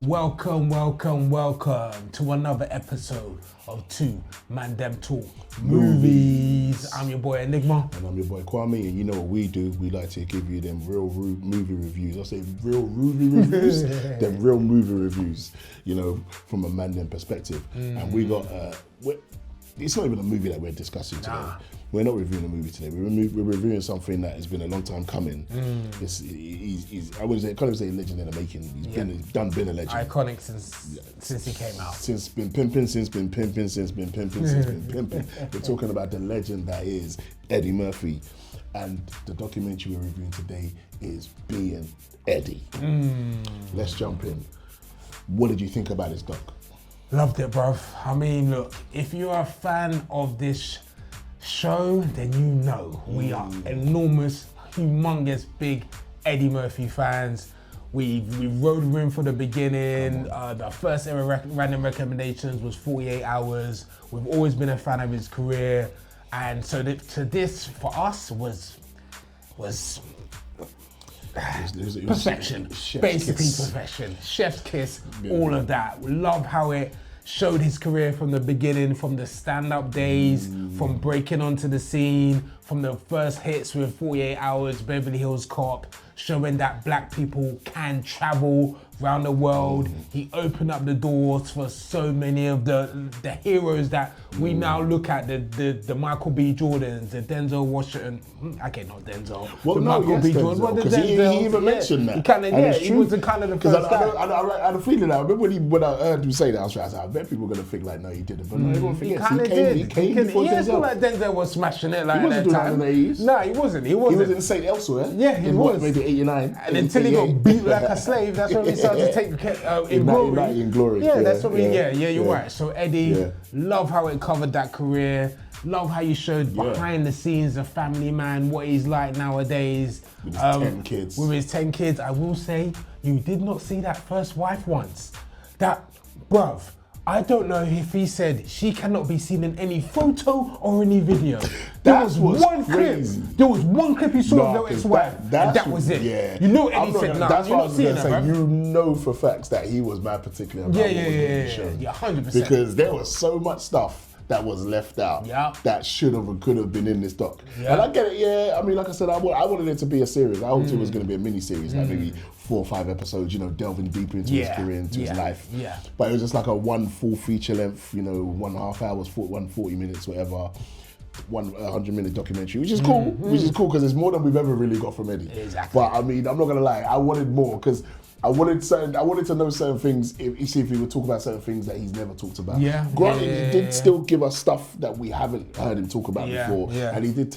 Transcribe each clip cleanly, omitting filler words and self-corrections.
Welcome to another episode of Two ManDem Talk Movies. I'm your boy Enigma. And I'm your boy Kwame, and you know what we do? We like to give you them real movie reviews. I'll say real movie reviews, them real movie reviews, you know, from a ManDem perspective. And we got, it's not even a movie that we're discussing today. Nah. We're not reviewing a movie today. We're reviewing something that has been a long time coming. He's I wouldn't say, I can't even say legend in the making. He's been a legend. Iconic since he came out. Since been pimping. We're talking about the legend that is Eddie Murphy. And the documentary we're reviewing today is Being Eddie. Let's jump in. What did you think about this doc? Loved it, bruv. I mean, look, if you're a fan of this show, then you know we are enormous, humongous, big Eddie Murphy fans. We rode with him from the beginning. The first ever random recommendations was 48 Hours. We've always been a fan of his career, and so this for us was perfection. Basically perfection. Chef's kiss. All of that. We love how it showed his career from the beginning, from the stand-up days, from breaking onto the scene, from the first hits with 48 Hours, Beverly Hills Cop, showing that black people can travel around the world. He opened up the doors for so many of the heroes that we now look at, the Michael B. Jordans, the Denzel Washington, okay, not Denzel, Well, the no, Michael B. Jordan, Denzel, the 'cause he even mentioned that. He kind of, And yeah, it's he true. was the kind of the Because first guy. I had a feeling that. I remember when I heard him say that, I was like, I bet people are going to think like, no, he didn't. But no, everyone He forgets. kind of did. He came before yeah, it's not Denzel. like Denzel was smashing it like He wasn't at that doing time. that in the 80s. No, he wasn't. He was in St. Elsewhere. Yeah, he in was. Maybe 89. And until he got beat like a slave, that's when we started to take in glory. In Glory. Yeah, that's what we. Yeah, you're yeah. right. So Eddie, love how it covered that career. Love how you showed behind the scenes a family man, what he's like nowadays. With his 10 kids. With his 10 kids, I will say, you did not see that first wife once. That, bruv, I don't know if he said she cannot be seen in any photo or any video. There was one crazy. clip. There was one clip he saw of the ex-wife, and that was it. Yeah. You know Eddie said, "No, that's you're what I not was seeing going to that, say. bruv." You know for facts that he was mad particular about what was being shown. Yeah, 100%. Because there was so much stuff that was left out that should have and could have been in this doc. And I get it, I mean, like I said, I wanted it to be a series. I hoped it was going to be a mini-series, like maybe 4 or 5 episodes, you know, delving deeper into his career, into his life. Yeah. But it was just like a one full feature length, you know, 1.5 hours, 40 minutes, whatever. 100-minute documentary, which is cool. Which is cool because it's more than we've ever really got from Eddie. Exactly. But I mean, I'm not gonna lie, I wanted more because I wanted to know certain things. If he would talk about certain things that he's never talked about. Granted, he did still give us stuff that we haven't heard him talk about before, and he did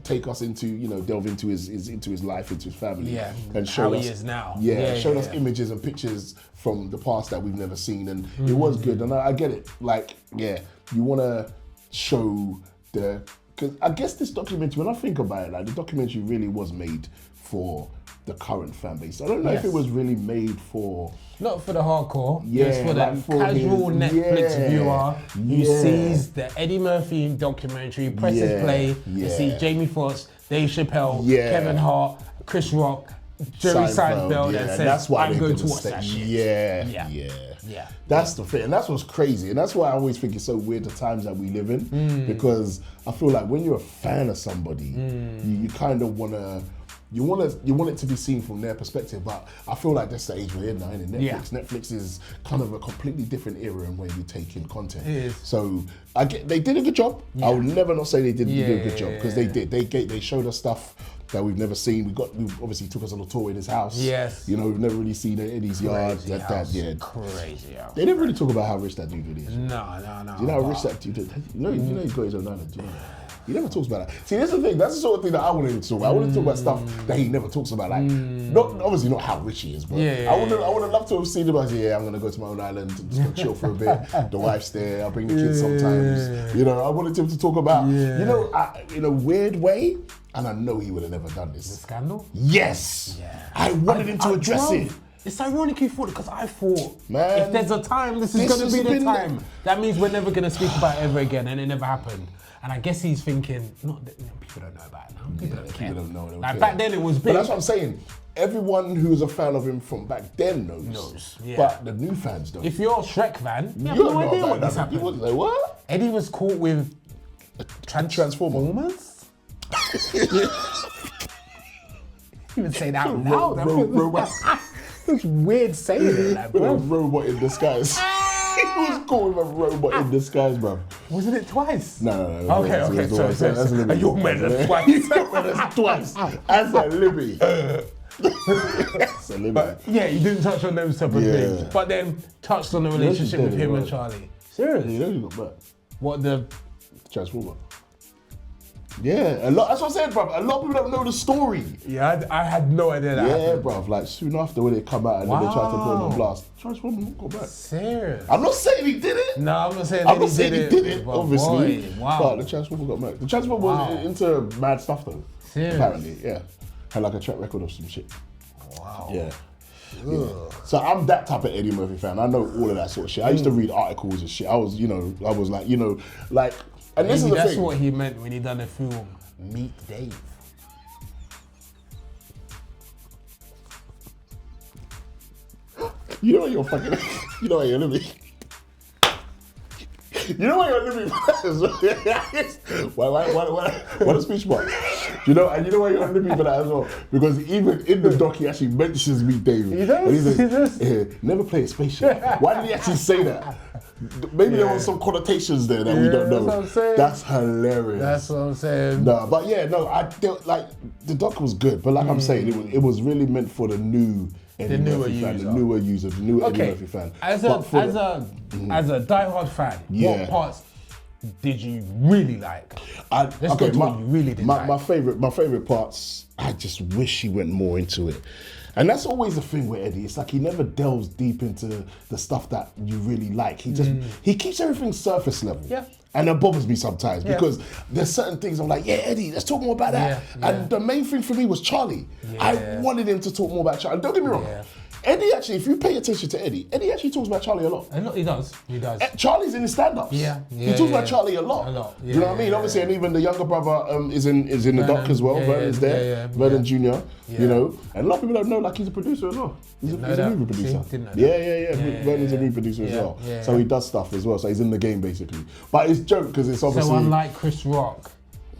take us into, you know, delve into his life, into his family, and show how us he is now. Showed us images and pictures from the past that we've never seen, and it was good. And I get it. Like, you want to show because I guess this documentary, when I think about it, like the documentary really was made for the current fan base. I don't know if it was really made for... Not for the hardcore, it's for the casual Netflix viewer who sees the Eddie Murphy documentary, presses play, you see Jamie Foxx, Dave Chappelle, Kevin Hart, Chris Rock, Jerry Seinfeld, and says, I'm going to watch that shit. That's the thing, and that's what's crazy, and that's why I always think it's so weird the times that we live in, because I feel like when you're a fan of somebody, you kind of you want it to be seen from their perspective, but I feel like that's the age we're in now, isn't it? Netflix is kind of a completely different era in where you take in content. It is. So they did a good job. I would never not say they did a good job, because they did. They showed us stuff that we've never seen. We obviously took us on a tour in his house. Yes. You know, we've never really seen Eddie's yard. Crazy house. They didn't really talk about how rich that dude really is. No. Do you know how rich that dude is? You know he's got his own island. Do you know that? He never talks about that. See, that's the thing. That's the sort of thing that I wanted him to talk about. I wanted to talk about stuff that he never talks about. Like, obviously not how rich he is, but I would have loved to have seen him as, I'm going to go to my own island, just go chill for a bit. The wife's there. I'll bring the kids sometimes. You know, I wanted him to talk about, you know, in a weird way. And I know he would have never done this. The scandal? Yes. Yeah. I wanted him to address it. It's ironic you thought, because I thought, man, if there's a time, this is going to be the time. That means we're never going to speak about it ever again, and it never happened. And I guess he's thinking, not that, people don't know about it now. People don't care. People don't know. Like back then it was big. But that's what I'm saying. everyone who's a fan of him from back then knows. Yeah. But the new fans don't. If you're a Shrek fan, you have You no don't know idea about what this that. You happened. wouldn't say, what? Eddie was caught with Transformers? You would say that loud. It's weird saying it, like, With a bro. robot in disguise. He was called with a robot in disguise, bro. Wasn't it twice? No. Okay, sorry. That's a Libby. You meant it twice. That's twice. That's a Libby. That's a Libby. But yeah, you didn't touch on those type of things. But then touched on the relationship with him and right? Charlie. Seriously? You know you got back. What the... Transformer. Yeah, a lot. That's what I said, bruv. A lot of people don't know the story. Yeah, I had no idea that happened. Bruv. Like soon after when it come out and then they tried to put him on blast, Transformer got back. Serious? I'm not saying he did it. No, I'm not saying I'm that not saying he did it, but obviously. boy, wow. But the Transformer got back. The Transformer was into mad stuff though. Serious? Apparently, yeah. Had like a track record of some shit. Wow. Yeah. So I'm that type of Eddie Murphy fan. I know all of that sort of shit. I used to read articles and shit. I was like, and this is the That's thing. what he meant when he done the film Meet Dave. You know what you're fucking. You know what you're living. You know what you're living. Why the speech mark? You know, and you know why you're living for that as well? Because even in the doc, he actually mentions Meet Dave. He does. And he says, never play a spaceship. Why did he actually say that? Maybe there was some connotations there that we don't know. That's what I'm saying. That's hilarious. That's what I'm saying. No, but yeah, no, like the doc was good, but like I'm saying, it was really meant for the new Eddie Murphy fan, the newer user, the new Eddie Murphy fan. As a diehard fan, what parts did you really like? Let's go to what you really did like. My favorite parts. I just wish he went more into it. And that's always the thing with Eddie. It's like he never delves deep into the stuff that you really like. He just he keeps everything surface level. Yeah. And it bothers me sometimes because there's certain things I'm like, yeah, Eddie, let's talk more about that. And the main thing for me was Charlie. I wanted him to talk more about Charlie. Don't get me wrong. Eddie actually, if you pay attention to Eddie actually talks about Charlie a lot. He does. Charlie's in his stand-ups. He talks about Charlie a lot. Do you know what I mean? Obviously, and even the younger brother is in the doc as well. Vernon's there. Vernon Jr. You know, and a lot of people don't know like he's a producer as well. He's a movie producer. Vernon's a movie producer as well. So he does stuff as well. So he's in the game basically. But it's joke because it's obviously. So unlike Chris Rock,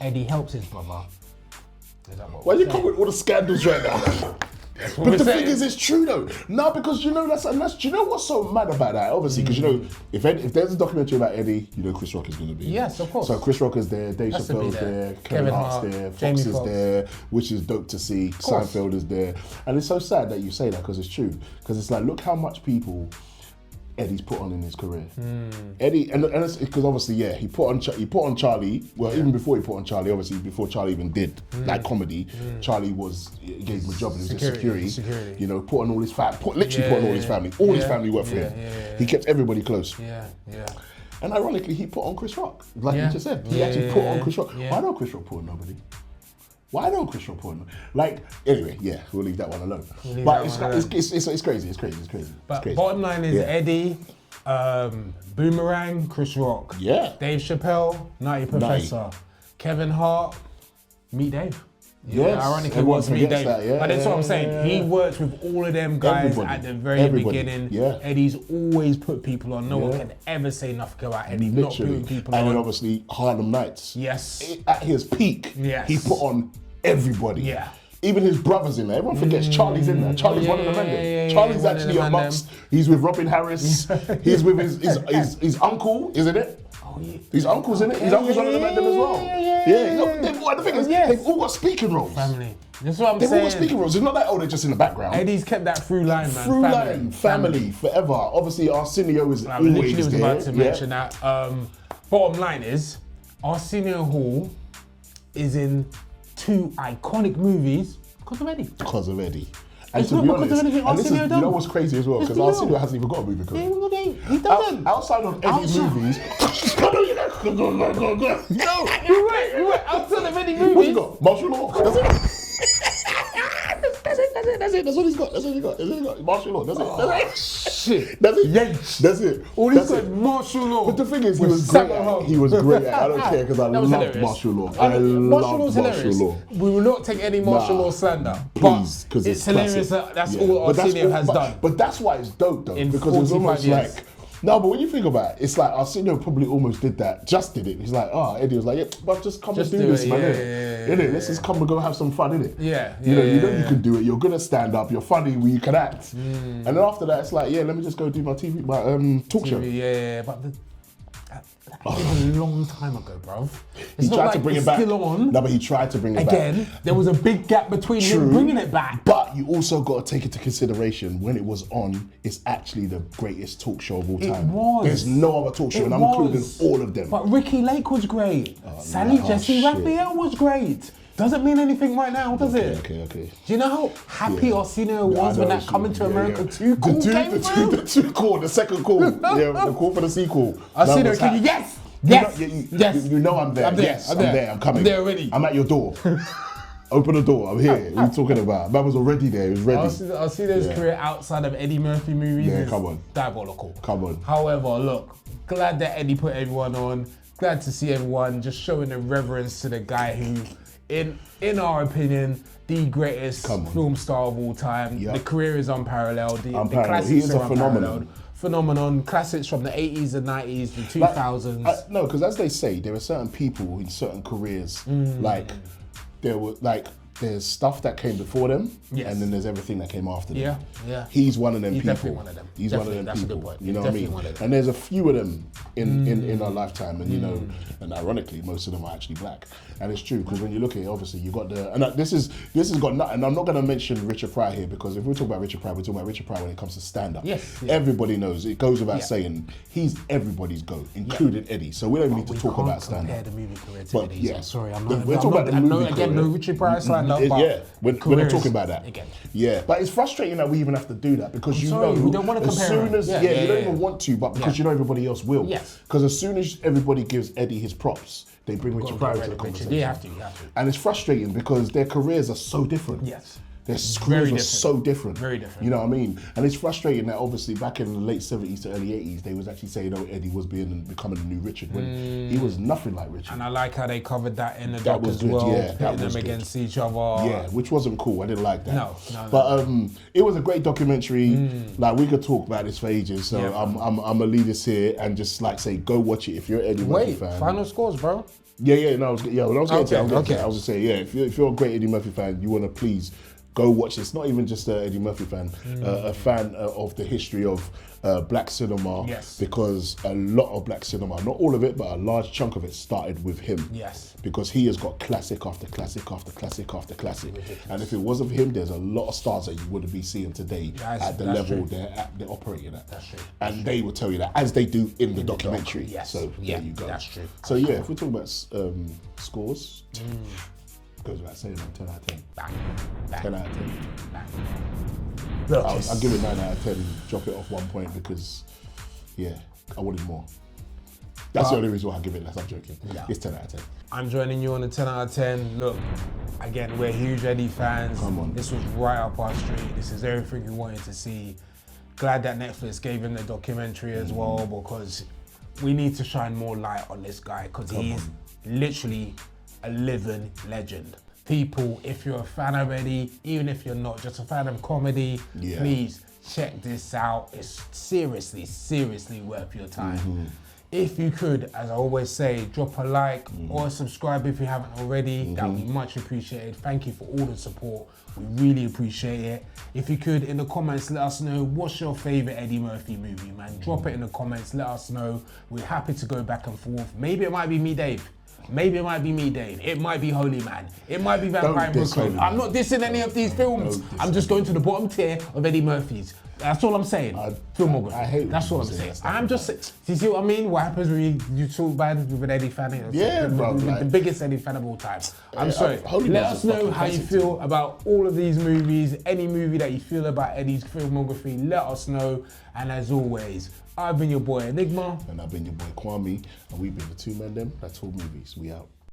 Eddie helps his brother. Why are you coming with all the scandals right now? But the thing is, it's true though. No, because you know do you know what's so mad about that? Obviously, because you know, if there's a documentary about Eddie, you know Chris Rock is going to be. Yes, of course. So Chris Rock is there, Dave Chappelle's there, Kevin Hart's there, Fox is there, which is dope to see. Seinfeld is there, and it's so sad that you say that because it's true. Because it's like, look how much people Eddie's put on in his career. Eddie, and it's because obviously, he put on Charlie. Well, even before he put on Charlie, obviously before Charlie even did like comedy, Charlie gave him a job and he was in security. You know, put on all his family, literally put on all his family. All his family worked for him. He kept everybody close. And ironically, he put on Chris Rock, like you just said. He actually put on Chris Rock. Why don't Chris Rock put on nobody? Why don't Chris Rock put on? Like, anyway, we'll leave that one alone. But it's crazy. It's crazy. But bottom line is Eddie, Boomerang, Chris Rock. Dave Chappelle, Nutty Professor. Kevin Hart, Meet Dave. Ironically, it was Meet Dave. But that's what I'm saying. He worked with all of them guys at the very beginning. Eddie's always put people on. No one can ever say nothing about Eddie not putting people on. And then obviously Harlem Nights. Yes. At his peak, he put on everybody. Even his brothers in there. Everyone forgets Charlie's in there. Charlie's one of the men. Charlie's actually amongst. He's with Robin Harris. He's with his uncle, isn't it? His uncle's in it. His uncle's one of the men as well. The thing is, they've all got speaking roles. Family. That's what I'm saying. They've all got speaking roles. It's not like, they're just in the background. Eddie's kept that through line, man. Family, forever. Obviously, Arsenio is always there. I literally was about to mention that. Bottom line is, Arsenio Hall is in 2 iconic movies because of Eddie. Because of Eddie. And it's to be honest, you know what's crazy as well? Because Arsenio hasn't even got a movie career. He doesn't. Outside of Eddie movies. Go. No, you're right. Outside of Eddie movies. What's he got? Martial law. That's it. That's all he's got. Martial law. That's it. shit. That's it. Yench. That's it. All That's these it. good martial law. But the thing is, he with was great. Sammo He was great. I don't care because I That was love hilarious. martial law. I mean, martial law's love martial hilarious. law. We will not take any martial Nah, law slander. Please, but because it's hilarious classic. that that's Yeah. all But that's Arsenio has but, done. But that's why it's dope though, In because it's 45 almost years. like. No, but when you think about it, it's like Arsenio probably almost did that, just did it. He's like, Eddie was like, yeah, but just come Just and do do this, it, man. yeah, innit? yeah, Innit? Let's just come and go have some fun, innit? Yeah, You know yeah, you yeah. can do it. You're good at stand up. You're funny. You can act. And then after that, it's like, yeah, let me just go do my talk show. Yeah, but that was a long time ago, bro. He tried to bring it back. Still on. No, but he tried to bring it Again, back. there was a big gap between him bringing it back. But you also got to take into consideration when it was on, it's actually the greatest talk show of all time. It was. There's no other talk show, and I'm including all of them. But Ricky Lake was great. Sally Jesse Raphael was great. Doesn't mean anything right now, does it? Okay. Do you know how happy Arsenio was when that Coming to America 2 call came through? The 2 call, the second call. Yeah, the call for the sequel. Arsenio, yes! Yes! You know I'm there. I'm there. Yes, I'm I'm there. there. I'm coming. I'm there already. I'm at your door. Open the door. I'm here. What are you talking about? Man was already there. He was ready. Arsenio's career outside of Eddie Murphy movies is come on. diabolical. Come on. However, look, glad that Eddie put everyone on. Glad to see everyone just showing the reverence to the guy who, in our opinion, the greatest film star of all time. Yep. The career is unparalleled. The classics he is are a phenomenon. Phenomenon. Classics from the 80s, the 90s, the 2000s. No, because as they say, there are certain people in certain careers, like there's stuff that came before them, and then there's everything that came after them. Yeah. He's one of them people. Definitely one of them. He's Definitely, one of them that's people. a good point. You know what I mean? And there's a few of them in our lifetime, and you know, and ironically, most of them are actually black. And it's true because when you look at it, obviously you got the, and this has got nothing. And I'm not going to mention Richard Pryor here because if we talk about Richard Pryor, we're talking about Richard Pryor when it comes to stand up. Yes. Everybody knows. It goes without saying he's everybody's goat, including Eddie. So we don't need to talk about stand up. Compare the movie career to Eddie's. I'm sorry, I'm not. We're talking about the movie career. No Richard Pryor stand up. Yeah, we're not talking about that. Again. Yeah, but it's frustrating that we even have to do that because we don't want to compare. As soon as you don't even want to, but because you know everybody else will. Yes. Because as soon as everybody gives Eddie his props, they bring Richard Pryor to the conversation. You have to. And it's frustrating because their careers are so different. Yes. Their careers are so different. Very different. You know what I mean? And it's frustrating that obviously back in the late 70s to early 80s, they was actually saying, Eddie was becoming the new Richard when he was nothing like Richard. And I like how they covered that in the doc as good, well, yeah, pitting them against each other. Yeah, which wasn't cool. I didn't like that. No. But it was a great documentary. Like we could talk about this for ages. So I'm gonna leave this here and just like say, go watch it if you're an Eddie Murphy fan. Final scores, bro. When I was getting to, I was just saying, if you're a great Eddie Murphy fan, you wanna please go watch this. Not even just an Eddie Murphy fan, a fan of the history of black cinema. Yes. Because a lot of black cinema, not all of it, but a large chunk of it started with him. Yes. Because he has got classic after classic after classic after classic. And if it wasn't for him, there's a lot of stars that you wouldn't be seeing today at the level they're operating at. That's true. And they will tell you that, as they do in the documentary. Yes. So there you go. That's true. So yeah, if we're talking about scores, goes without saying, 10 out of 10. 10 out of 10. Look, I'll give it 9 out of 10, drop it off 1 point because, I wanted more. That's the only reason why I give it less, I'm joking. It's 10 out of 10. I'm joining you on a 10 out of 10. Look, again, we're huge Eddie fans. Come on. This was right up our street. This is everything we wanted to see. Glad that Netflix gave him the documentary as well because we need to shine more light on this guy because he's literally a living legend. People, if you're a fan of Eddie, even if you're not, just a fan of comedy, please check this out. It's seriously worth your time. If you could, as I always say, drop a like or subscribe if you haven't already. That would be much appreciated. Thank you for all the support. We really appreciate it. If you could, in the comments, let us know what's your favorite Eddie Murphy movie, man. Drop it in the comments, let us know. We're happy to go back and forth. Maybe it might be me, Dave. Maybe it might be me, Dave. It might be Holy Man. It might be Vampire in Brooklyn. I'm not dissing any of these films. I'm just going to the bottom tier of Eddie Murphy's. That's all I'm saying. Filmography. I hate That's all I'm saying. I'm just saying. Do you see what I mean? What happens when you talk bad with an Eddie fan? The biggest Eddie fan of all time. I'm sorry. Let us know how you feel about all of these movies. Any movie that you feel about Eddie's filmography, let us know. And as always, I've been your boy Enigma. And I've been your boy Kwame. And we've been the Two ManDem Talk Movies. We out.